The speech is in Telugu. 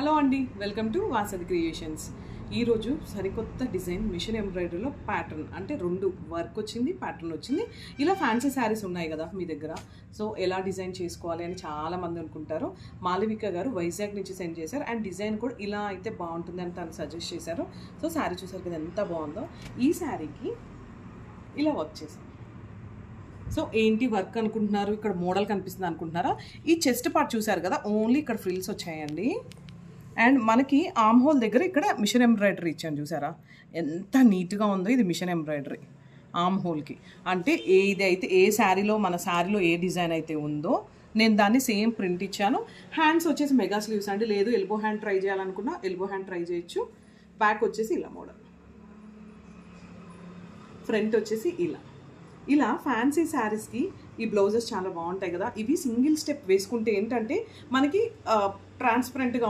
హలో అండి, వెల్కమ్ టు వాసది క్రియేషన్స్. ఈరోజు సరికొత్త డిజైన్ మిషన్ ఎంబ్రాయిడరీలో ప్యాటర్న్ అంటే రెండు వర్క్ వచ్చింది, ప్యాటర్న్ వచ్చింది. ఇలా ఫ్యాన్సీ శారీస్ ఉన్నాయి కదా మీ దగ్గర. సో ఎలా డిజైన్ చేసుకోవాలి అని చాలామంది అనుకుంటారు. మాలవిక గారు వైజాగ్ నుంచి సెండ్ చేశారు అండ్ డిజైన్ కూడా ఇలా అయితే బాగుంటుంది అని తను సజెస్ట్ చేశారు. సో శారీ చూసారు కదా ఎంత బాగుందో. ఈ శారీకి ఇలా వర్క్ చేశారు. సో ఏంటి వర్క్ అనుకుంటున్నారు, ఇక్కడ మోడల్ కనిపిస్తుంది అనుకుంటున్నారా? ఈ చెస్ట్ పార్ట్ చూసారు కదా, ఓన్లీ ఇక్కడ ఫ్రిల్స్ వచ్చాయండి. అండ్ మనకి ఆర్మ్ హోల్ దగ్గర ఇక్కడ మిషన్ ఎంబ్రాయిడరీ ఇచ్చాను చూసారా, ఎంత నీట్గా ఉందో. ఇది మిషన్ ఎంబ్రాయిడరీ ఆర్మ్ హోల్కి. అంటే ఏదైతే ఏ శారీలో మన శారీలో ఏ డిజైన్ అయితే ఉందో నేను దాన్ని సేమ్ ప్రింట్ ఇచ్చాను. హ్యాండ్స్ వచ్చేసి మెగా స్లీవ్స్ అండి. లేదు ఎల్బో హ్యాండ్ ట్రై చేయాలనుకున్నా ఎల్బో హ్యాండ్ ట్రై చేయొచ్చు. బ్యాక్ వచ్చేసి ఇలా మోడల్, ఫ్రంట్ వచ్చేసి ఇలా ఫ్యాన్సీ శారీస్కి ఈ బ్లౌజెస్ చాలా బాగుంటాయి కదా. ఇవి సింగిల్ స్టెప్ వేసుకుంటే ఏంటంటే మనకి ట్రాన్స్పరెంట్గా